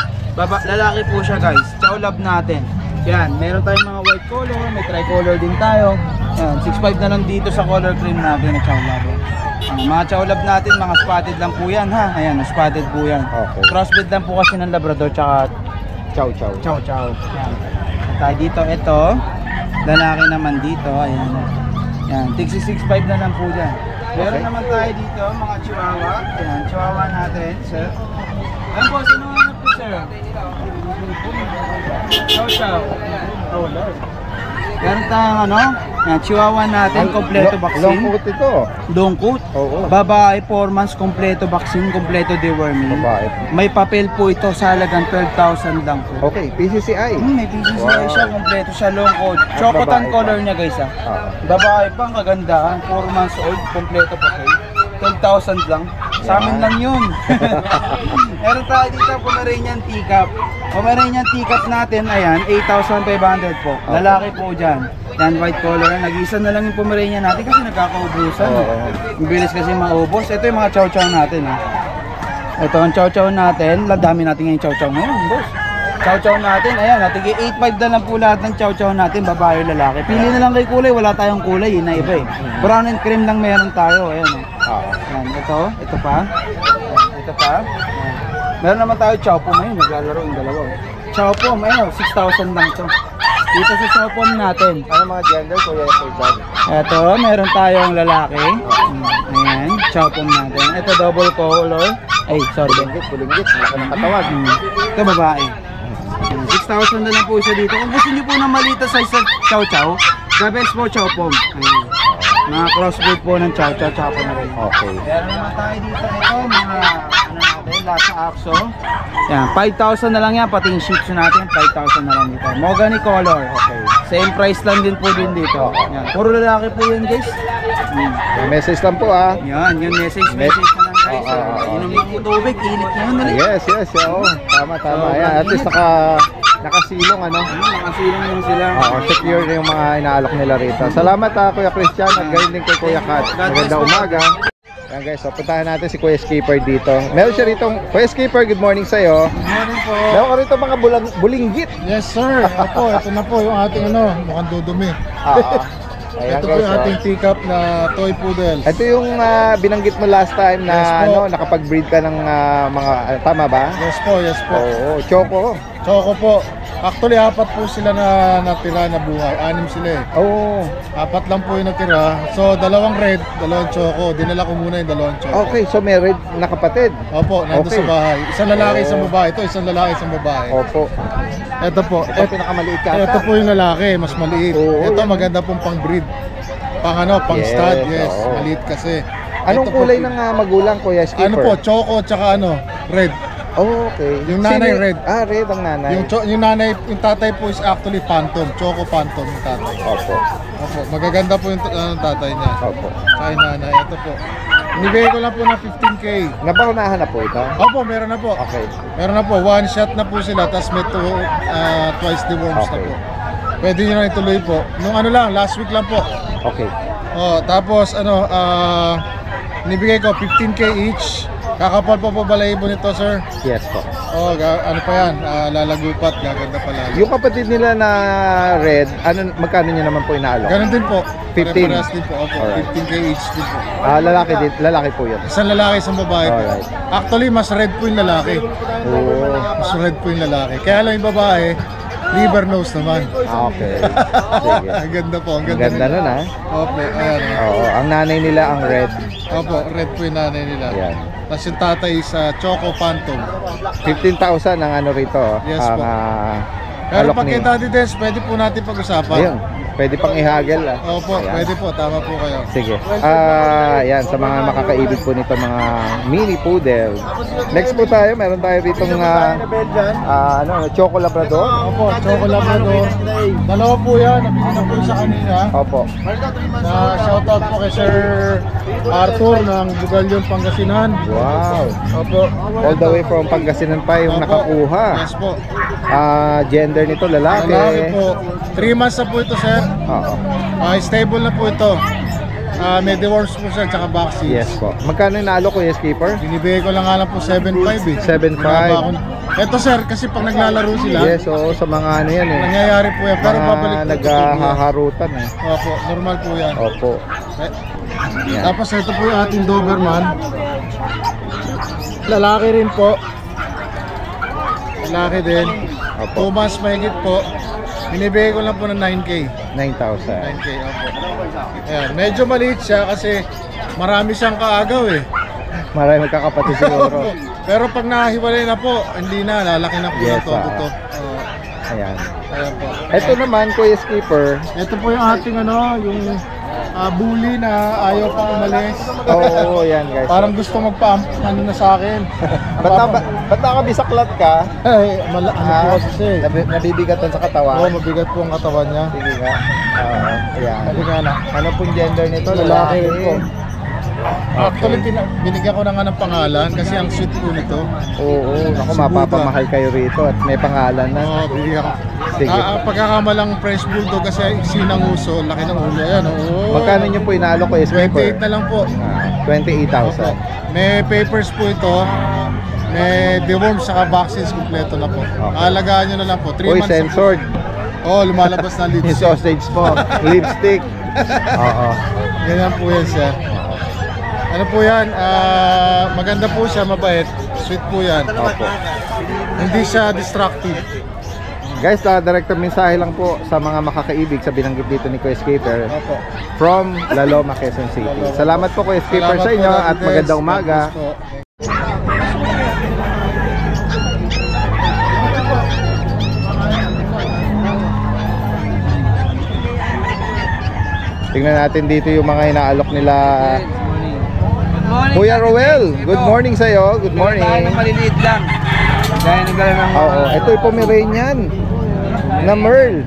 Lalaki po siya, guys. Chow lab natin. Yan, meron tayong mga white color, may tricolor din tayo. Ayan, 6'5 na lang dito sa color cream natin na chow lab. Mga chow lab natin, mga spotted lang po yan ha. Ayan, spotted po yan. Okay. Crossbreed lang po kasi ng Labrador tsaka Chow. chow. Ayan. Tayo dito, ito. Lalaki naman dito, ayan. Ayan, 6'5 na lang po dyan. Meron naman tayo dito, mga chihuahua. Ayan, chihuahua natin, sir. Ayan po, sino hanap po, sir? Chow. Meron tayong ano, ayan, chihuahua natin, kompleto vaccine. Long coat ito. Long coat. Oo. Babae, 4 months, kompleto vaccine, kompleto deworming. Babae. May papel po ito sa halagang 12,000 lang po. Okay, PCCI. May PCCI siya, kompleto siya, long coat. Chocotan babae color pa. niya guys ha. Babae pa, ang kagandahan, 4 months old, kompleto papel. 12,000 lang. Sa amin lang yun. Meron tayo dito, Pomeranian teacup. Pomeranian teacup natin, ayan, 8,500 po. Lalaki po dyan. Yan, white color. Nag-isa na lang yung Pomeranian natin kasi nagkakaubusan. Bilis kasi maubos. Ito yung mga chow-chow natin. Ha. Ito ang chow-chow natin. Dami natin ngayon chow-chow ngayon, boss. Chow-chow natin, ayan, natigil 8,500 na lang po lahat ng chow-chow natin, babae o lalaki. Pili na lang kay kulay, wala tayong kulay, yun na iba eh. Brown and cream lang meron tayo, ayan. Ayan, ito pa. Ayan. Meron naman tayo chow po ngayon, naglalaro yung dalawa. Chow po, ayan, 6,000 lang to. Dito sa chow po natin. Ano mga gender, Kuya Rizal? Ito, meron tayong lalaki. Ayan, chow po natin. Ito, double color. Ay, sorry. Bulinggit, malaki ng katawan. Ito, babae. 6,000 na lang po siya dito. Kung gusto niyo po ng maliit na size ng chow-chow, the best po chow po. Ayan. Mga crossbreed po ng chow-chow, chow po na rin. Okay. Meron naman tayo dito ito, mga natin, Lhasa Apso. Yan, 5,000 na lang yan, pati yung shih tzu natin, 5,000 na lang dito. Mahogany color. Okay. Same price lang din po din dito. Yan. Puro lalaki po yun guys. Message lang po ah. Yan, yung message na lang guys. Inom lang yung tubig, init nyo yun. Yes, oo. Tama. Ayan, at least nakasilong ano. Nakasilong yun sila. Secure yung mga inaalok nila rito. Salamat Kuya Christian at gayon din kay Kuya Kat. Magandang umaga. Ayan guys, so puntahan natin si Kuya Skipper dito. Meron siya rito. Kuya Skipper, good morning sa'yo. Good morning po. Meron ka rito mga bulinggit. Yes sir. Ito na po yung ating mukhang dudumi. Ayan, ito po yung ating teacup na toy poodle. Ito yung binanggit mo last time na yes, nakapag-breed ka ng mga tama ba? Yes po. Oo, choco po. Actually, 4 po sila na natira na buhay. 6 sila eh. Oo. 4 lang po yung natira. So, 2 red, 2 choco. Dinala ko muna yung 2 choco. Okay, so may red na kapatid. Opo, nandun sa bahay. Isang lalaki, isang babae. Ito, isang lalaki, isang babae. Opo. Ito po. Ito pinakamaliit yata. Ito po yung lalaki, mas maliit. Ito maganda pong pang-breed. Pang stud, yes. Maliit kasi. Anong kulay ng magulang, Kuya Skipper? Ano po, choco tsaka red. Oh, okay. Yung nanay red. Red ang nanay. Yung nanay, yung tatay po is actually phantom. Choco phantom yung tatay. Opo. Magaganda po yung tatay niya. Opo. Saka yung nanay. Ito po. Inibigay ko lang po ng 15K. Nabakunahan na po ito? Opo, meron na po. Okay. Meron na po. 1 shot na po sila. Tapos may twice the worms na po. Pwede nyo na ituloy po. Nung last week lang po. Okay. Tapos inibigay ko 15K each. Kakapal po balahibo nito, sir. Yes po. Ano pa yan? Lalagupat, gaganda pala. Yung kapatid nila na red, magkano nyo naman po inaalok? Ganun din po. 15. Pare-parehas din po. Opo, 15K each din po. Lalaki po yun. Isang lalaki, isang babae po. Actually, mas red po yung lalaki. Mas red po yung lalaki. Kaya lang yung babae, liver nose naman. Okay. Sige. Ang ganda po. Ang ganda nun ha. Opo, ayan. Oo, ang nanay nila ang red. Opo, red po yung nanay nila. Ayan. Tapos yung tatay sa Choco Phantom. 15,000 ang rito. Yes ang, po. Pero pag ni Daddy Des, pwede po natin pag-usapan. Ayun. Pwede pang ihagel. Opo, ayan. Pwede po. Tama po kayo. Sige. Yan, sa mga makakaibig po nito mga mini poodle. Next po tayo, meron tayo rito Choco Labrador. Opo, Choco Labrador. 2 po yan. Nabili na po sa kanina. Opo. Shoutout po kay Sir Arthur ng Bugalyon, Pangasinan. Wow. Opo. All the way from Pangasinan pa yung nakakuha. Yes po. Gender nito lalaki. Lalaki po. 3 months na po ito, sir. Oo. Stable na po ito. May deworms po siya, tsaka vaccines. Yes po. Magkano nalo Kuya Skipper? Binibigay ko lang nga lang po 7.5 eh. 7.5. Ito sir, kasi pag naglalaro sila, Yes, oo, sa mga ano yan eh. nangyayari po yan. Pero babalik Mga po. naghaharutan eh. Opo, normal po yan. Opo. Yan. Tapos ito po yung ating Doberman. Lalaki rin po. Lalaki din. Opo. 2 months mahigit po. Binibigay ko lang po ng 9K. 9,000. 9K, opo. Ayan, medyo maliit siya kasi marami siyang kaagaw eh. Marami magkakapatid siguro. Pero pag nahiwalay na po, hindi na, lalaki na po Yes, ito. Ayan. Ayan po. Ito naman Kuya Skipper. Ito po yung ating yung bully na ayaw pang umalis. Oo, yan guys. Parang gusto magpa-ano na sa akin. Ba't nakabisaklat ka? Ay, ano po kasi. Nabibigatan sa katawan? Oo, mabigat po ang katawan niya. Sige nga. Oo, ayan. Halika na. Ano pong gender nito? Lalaki rin po. Actually, binigyan ko na nga ng pangalan kasi ang sweet po nito. Oo, naku, mapapamahal kayo rito at may pangalan na. Oo, binigyan ko. Sige. Pagkakamalang French Bulldog kasi sinang uso, laki ng ulo. Ayan, oo. Magkano nyo po inalo ko? 28 na lang po. 28,000. May papers po ito. May deworm saka vaccines kompleto na po. Alagaan nyo na lang po. 3 Uy, months. censored. Oo, lumalabas na Yung lipstick. sausage mo. Lipstick. Oo. Ganyan po yan siya. Ano po yan? Maganda po siya, mabait. Sweet po yan. Opo. Hindi siya destructive. Guys, direkta mensahe lang po sa mga makakaibig sa binanggit dito ni Kuya Skipper Opo. from La Loma, Quezon City. Salamat po Kuya Skipper Salamat sa inyo po, at Dades. magandang umaga. Tapos po. Tingnan natin dito yung mga inaalok nila. Morning, Kuya Roel, good morning sa iyo. Good morning. Tayo ng maliliit lang. Gaya ng gala ng... Oo, ito yung Pomeranian na Merl.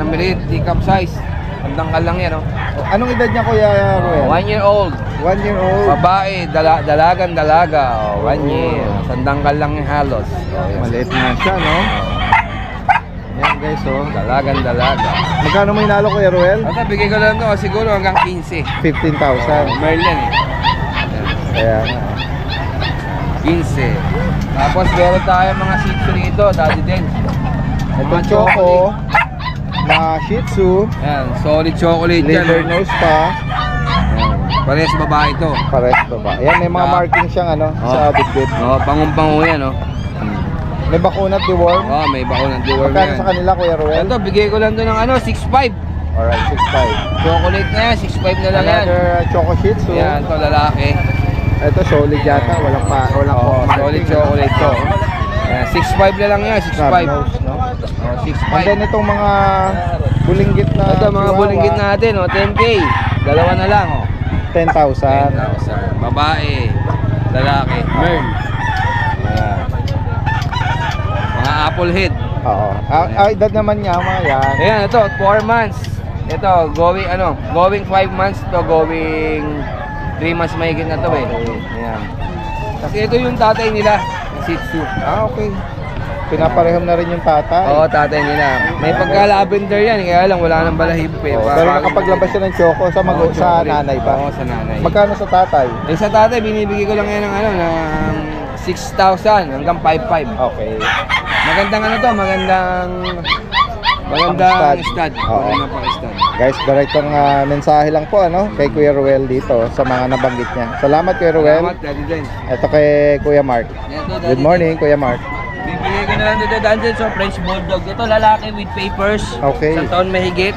Na maliit, di cup size. Tandangkal lang yan, oh. Anong edad niya Kuya Roel? 1 year old. 1 year old. Babae, dalagan dalaga. 1 year. Tandangkal lang yung halos. Maliit na siya, no? Yan guys, oh. Dalagan dalaga. Magkano mo inalo Kuya Roel? Ito, bigay ko lang to siguro hanggang 15. 15,000. Merl yan, eh. Kaya nga. 15. Tapos meron tayo mga Shih Tzu rito, Daddy Den. Itong choco na Shih Tzu. Yan, solid chocolate yan. Liver nose pa. Parehas babae ito. Parehas babae. Yan, may mga marking siyang ano, sa bit-bit. Oo, pangumpango yan, oh. May bakuna at deworm. Oo, may bakuna at deworm Magkano yan. sa kanila Kuya Roel? Ito, bigay ko lang to ng ano, 6.5. Alright, 6.5. Chocolate na yan, 6.5 na lang yan. Another choco Shih Tzu. Yan, to lalaki. Ito solid yata, walang solid chocolate to. Yan, 6.5 na lang yan, 6.5. Nose, no? 6.5. And then itong mga bulinggit na Ito, mga bulinggit natin, oh, 10K. Dalawa na lang, oh. 10,000. 10,000. Babae, lalaki, Merl. Yan. Mga apple head. Oo. Edad naman niya, mga yan. Ayan, ito, 4 months. Ito, going 5 months to going 3 months mahigit na to, eh. Ayan. Kasi ito yung tatay nila, Shih Tzu. Okay. Pinaparehom na rin yung tatay. Oo, tatay nila. May pagka-lavender yan, kaya lang wala nang balahib, eh. Pero nakapaglabas siya ng choco sa sa nanay ba? Oo, sa nanay. Magkano sa tatay? Eh, sa tatay, binibigay ko lang yan ng ng 6,000 hanggang 5,500. Okay. Magandang ano to, magandang stud. Magandang pang-stud. Guys, direktang mensahe lang po ano kay Kuya Roel dito sa mga nabanggit niya. Salamat Kuya Roel. Salamat, Daddy Den. Ito kay Kuya Mark. Good morning, Kuya Mark. Bibigay ko na lang dito, Daniel, so French Bulldog. Ito, lalaki with papers. Okay. Isang taon mahigit.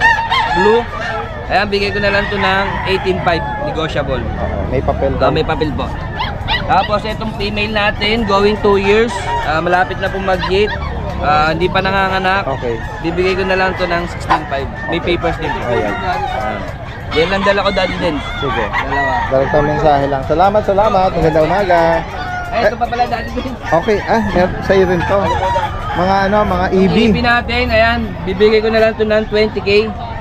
Blue. Ayan, bigay ko na lang ito ng 18.5. Negotiable. May papel po. May papel po. Tapos, itong female natin, going 2 years. Malapit na pong mag-gate. Hindi pa nanganganak. Okay. Bibigay ko na lang ito ng 16.5. May papers din. Ayan. Yan lang dala ko, Daddy Den. Sige. Dalawa. Direktang mensahe lang. Salamat. Magandang umaga. Ay, ito pa pala, Daddy Den. Okay, sa'yo rin to. Mga mga EB. EB natin, ayan, bibigay ko na lang ito ng 20K.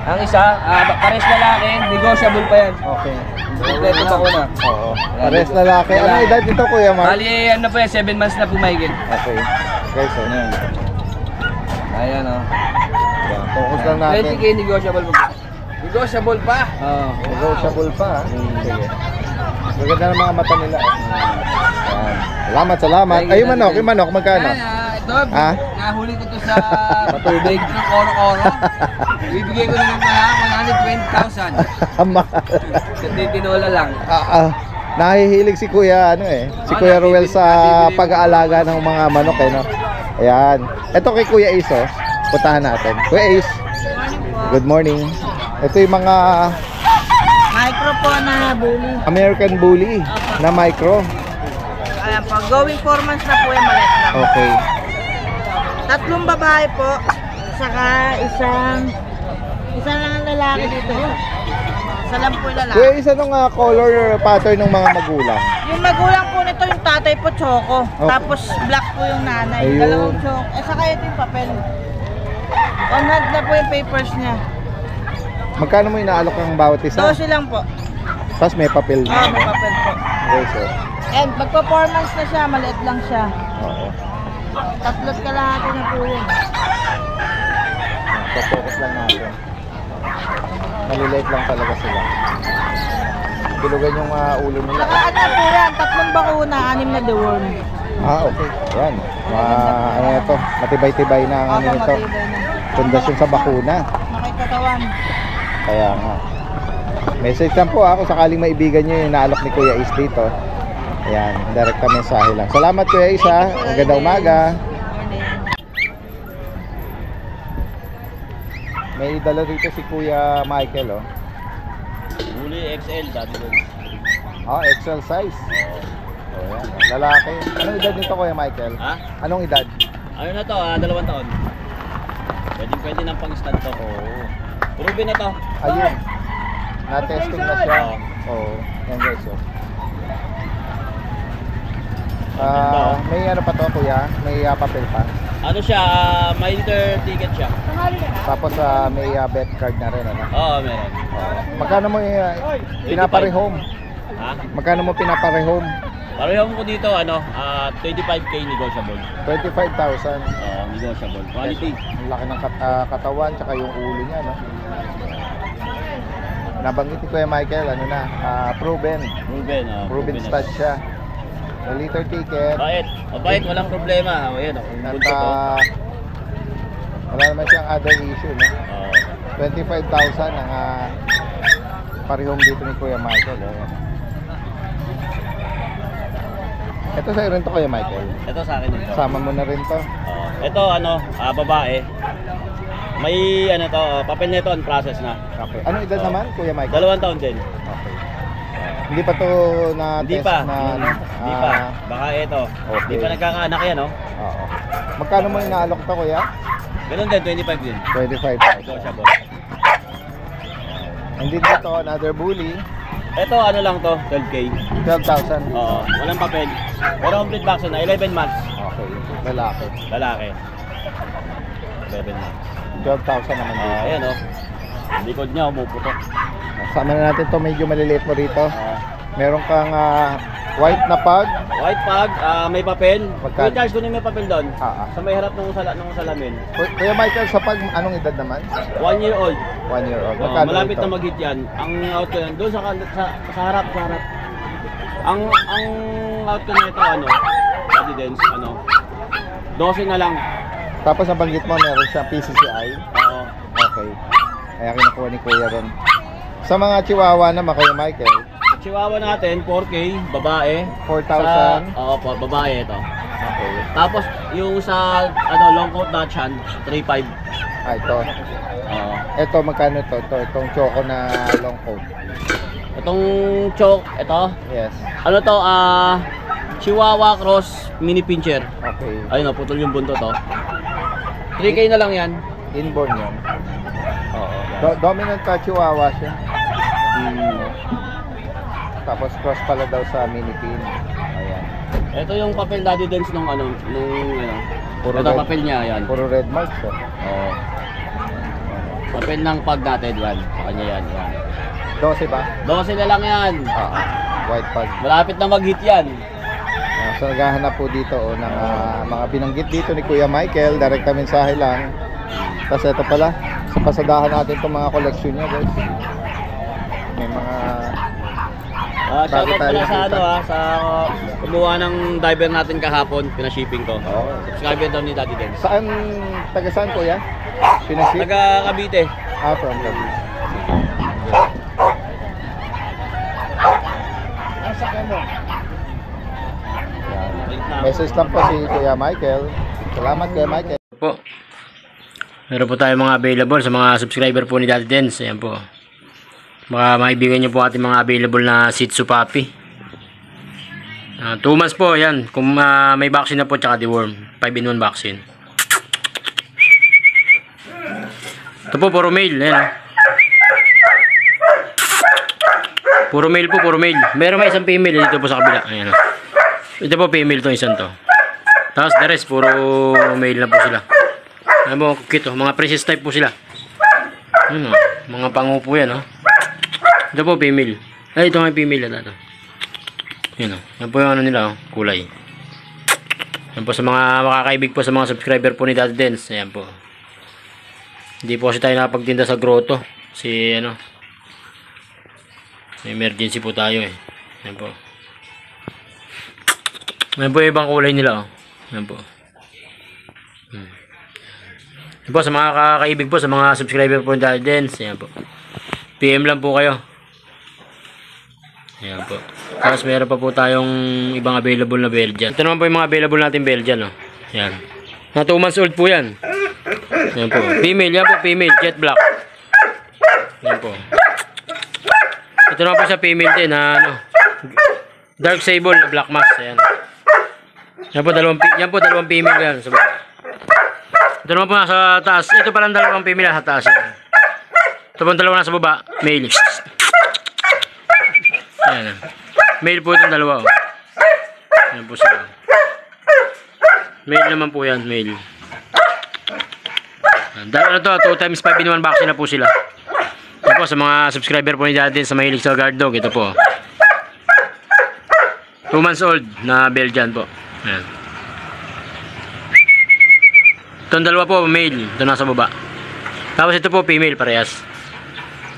Ang isa, pares lalaki, negotiable pa yan. Okay. Kompleto pa ko na. Oo. Pares lalaki. Ano edad nito Kuya Mark? Bali, ano po yan, 7 months na pumahigit. Okay. Guys, Ayan, oh. Focus lang natin. 20K negotiable pa. Negotiable pa. Negotiable pa. Sige. Maganda ng mga mata nila. Yan. Salamat. Ay, yung manok, magkano? Ito, nahuli ko to sa tubig ng oro-oro. Bibigay ko na lang na 120,000. Sa titinola lang. Nahihilig si Kuya si Kuya Ruel sa pag-aalaga ng mga manok no. Ayan. Ito kay Kuya Ace puntahan natin. Kuya Ace. Good morning. Ito yung mga micro po na bully. American bully na micro. Ayan po, going 4 months na po yung maliit lang. Okay. 3 babae po, saka isang lang lalaki dito. Isa lang po yung lalaki. Kuya, isa nung color pattern ng mga magulang. Yung magulang po nito, yung tatay po choco. Okay. Tapos black po yung nanay. Ayun. Dalawang choco. Saka ito yung papel. On hand na po yung papers niya. Magkano mo inaalok ang bawat isa? 12 lang po. Tapos may papel na. May papel po. Okay, so. And magpa-4 months na siya, maliit lang siya. Oo. 3 kalahati na po yun. Focus lang natin. Maliliit lang talaga sila. Bilugan yung ulo nila. Saka ano po yan, 3 bakuna, 6 na deworm. Okay. Yan. Ano ito? Matibay-tibay na ang ano nito. Pundasyon sa bakuna. Nakikatawan. Kaya nga. Message lang po kung sakaling maibigan nyo yung naalok ni Kuya Ace dito. Ayan, direkta mensahe lang. Salamat Kuya Ace ha. Magandang umaga. May dala dito si Kuya Michael Bully XL dati doon. XL size. Ayan, lalaki. Anong edad nito Kuya Michael? Ha? Anong edad? Ano na to, 2 taon. Pwede ng pang-stand to. Proven na to. Ayun. Na-testing na siya. Yan guys may ano pa to Kuya? May papel pa? Ano siya, may inter ticket siya. Tapos may bet card na rin Oo, meron. Magkano mo pinaparehome? Ha? Magkano mo pinaparehome? Parehong ko dito, 25k negotiable. 25,000. Negotiable. Quality. Ang laki ng katawan, tsaka yung ulo niya, no? Nabanggit ni Kuya Michael, proven. Proven stud siya. May liter ticket. Mabait, walang problema. Ayan, at wala naman siyang other issue, no? 25,000 ang parehong dito ni Kuya Michael. Ito sa'yo rin to Kuya Michael? Ito sa akin ito. Sama mo na rin to? Ito babae. May papel nito on process na. Okay. Anong edad naman Kuya Michael? 2 taon din. Okay. Hindi pa to Hindi test pa. na Hindi pa. Baka ito. Okay. Hindi pa nagkakaanak yan, no? Oo. Magkano mo inaalok to Kuya? Ganun din, 25 din. 25,000. Negotiable. Hindi dito another bully. Ito lang to, 12k. 12,000. Oo, walang papel. Pero complete vaccine na, 11 months. Okay, lalaki. 11 months. 12,000 naman dito. Ayan likod niya, umuputok. Sama na natin to, medyo maliliit mo rito. Meron kang white na pug. White pug, may papel. Magkano? Charge ko na may papel doon. Sa may harap ng salamin. Kuya Michael, sa pug, anong edad naman? 1 year old. 1 year old. Malapit na mag-hit yan. Ang out ko yan, doon sa harap. Ang out ko na ito, evidence, 12 na lang. Tapos nabanggit mo, meron siya PCCI? Oo. Okay. Kaya kinukuha ni Kuya ron. Sa mga Chihuahua naman, Kuya Michael? Chihuahua natin, 4K, babae. 4,000? Oo po, babae ito. Okay. Tapos, yung sa long coat Dachshund, 3.5. Ito. Ito, magkano ito? Itong choco na long coat. Itong choco, ito? Yes. Chihuahua Cross Mini Pinscher. Okay. Ayun putol yung buntot 3K na lang yan. Inborn yan. Dominant Chihuahua siya. Tapos cross pala daw sa mini pin. Ayan. Ito yung papel Daddy Dance Puro ito red, papel niya, yan. Puro red marks Papel ng pag natin, Juan. Kanya yan. 12 ba? 12 na lang yan. White pug. Malapit na mag-hit yan. So naghahanap po dito ng mga binanggit dito ni Kuya Michael. Direkta mensahe lang. Tapos ito pala. pasadahan natin itong mga collection niya, guys. May mga shoutout pala sa ano sa kumuha ng diver natin kahapon, pinashipping ko. Subscriber daw ni Daddy Dens. Saan, taga saan po yan? Pinaship? Taga Cavite. From Cavite. Message lang po si Kuya Michael. Salamat Kuya Michael. Po. Meron po tayo mga available sa mga subscriber po ni Daddy Dens. Ayan po. Baka maibigay nyo po ating mga available na Shih Tzu puppy. 2 months po, yan. Kung may vaccine na po, tsaka deworm. 5-in-1 vaccine. Ito po, puro male. Ayan, puro male po, puro male. Meron may isang female dito po sa kabila. Ayan. Ito po, female to, isang to. Tapos the rest, puro male na po sila. Ayan po, cute. Mga princess type po sila. Ayan, mga pango po yan. Ito po, female. Ay, ito nga yung female na ito. Yan o. Yan po yung ano nila, kulay. Yan po sa mga makakaibig po sa mga subscriber po ni Daddy Dens. Ayan po. Hindi po kasi tayo nakapagtinda sa grotto. May emergency po tayo eh. Ayan po. Yan po yung ibang kulay nila. Yan po. Yan po sa mga kakaibig po sa mga subscriber po ni Daddy Dens. Ayan po. PM lang po kayo. Ayan po. Tapos meron pa po tayong ibang available na Belgian. Ito naman po yung mga available natin Belgian. Ayan. Na 2 months old po yan. Ayan po. Female. Yan po female. Jet black. Ayan po. Ito naman po sa female din. Dark sable na black mask. Ayan. Yan po dalawang female yan. Ito naman po nasa taas. Ito palang dalawang female sa taas. Ito po dalawang nasa baba. Male. Ayan. Male po itong dalawa. Ayan po sila. Male naman po yan. Male. Dalawa na to. 2 times 5-in-1 vaccine na po sila. Ito po sa mga subscriber po ni Daddy sa mahilig sa guard dog. Ito po. 2 months old na Belgian po. Ayan. Itong dalawa po male. Ito nasa baba. Tapos ito po female parehas.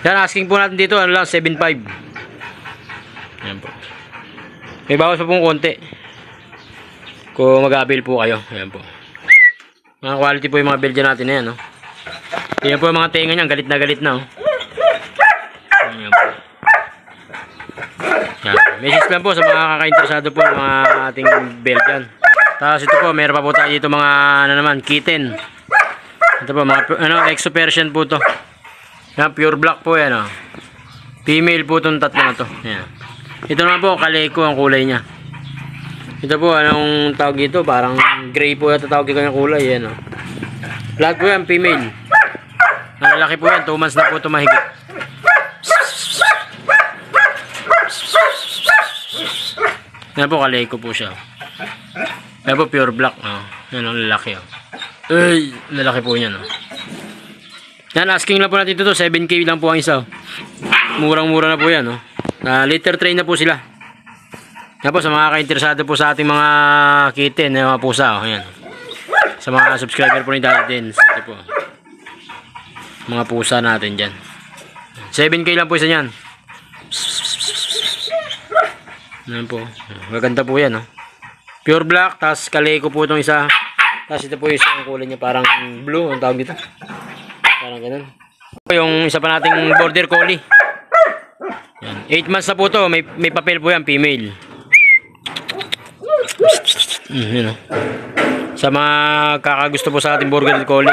Yan, asking po natin dito. Ano lang 7.5. Ayan po. May bawas pa pong konti kung mag-avail po kayo. Ayan po. Mga quality po yung mga Belgian natin na yan. Ayan po yung mga tenga niyan. Galit na galit na. Ayan po. Ayan. Message lang po sa mga kaka-interesado po mga ating Belgian. Tapos ito po, meron pa po tayo dito mga kitten. Ito po, mga Exo Persian po to. Ayan, pure black po yan. Female po itong tatlo na to. Ayan. Ito naman po, kaleko ang kulay niya. Ito po, anong tawag ito? Parang gray po yung tawag yung kulay. Yan, lahat po yan, female. Nalalaki po yan, 2 months na po ito mahigit. Yan po, kaleko po siya. Yan po, pure black. Yan ang lalaki. Ay, lalaki po yan. Yan, asking lang po natin ito. 7K lang po ang isa. Murang-mura na po yan. Litter train na po sila. Yan po sa mga ka-interesado po sa ating mga kitten, mga pusa. Ayan. Sa mga subscriber po ni Daddy Dens. Ito po. Mga pusa natin dyan. 7K lang po isa yan. Ayan po. Maganda po yan. Pure black. Tapos kaleko po itong isa. Tapos ito po yung isang kulay niya. Parang blue. Ang tawag dito. Parang ganun. Yung isa pa nating border collie. Yan. 8 months na po to. May papel po yan. Female. Yun, sa mga kakagusto po sa ating border collie.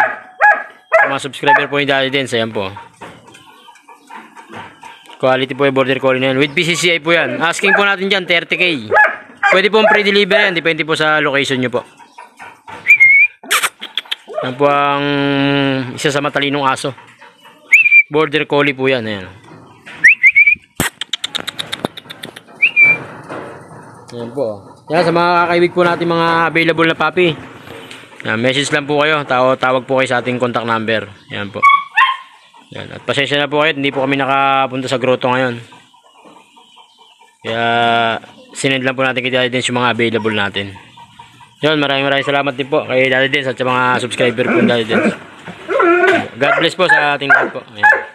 Sa mga subscriber po ni Daddy Dens. Ayan po. Quality po yung border collie na yan. With PCCI po yan. Asking po natin dyan 30K. Pwede pong pre-deliver yan. Depende po sa location nyo po. Yan po ang isa sa matalinong aso. Border collie po yan. Ayan. Ayan po. Yan, sa mga kakaibig po natin mga available na puppy. Yan, message lang po kayo. Tawag po kayo sa ating contact number. Yan po. Yan. At pasensya na po kayo. Hindi po kami nakapunta sa grotto ngayon. Kaya sinend lang po natin kay Daddy Dens yung mga available natin. Yan, maraming salamat din po kay Daddy Dens at sa mga subscriber po ng Daddy Dens. God bless po sa ating lahat po. Ayan.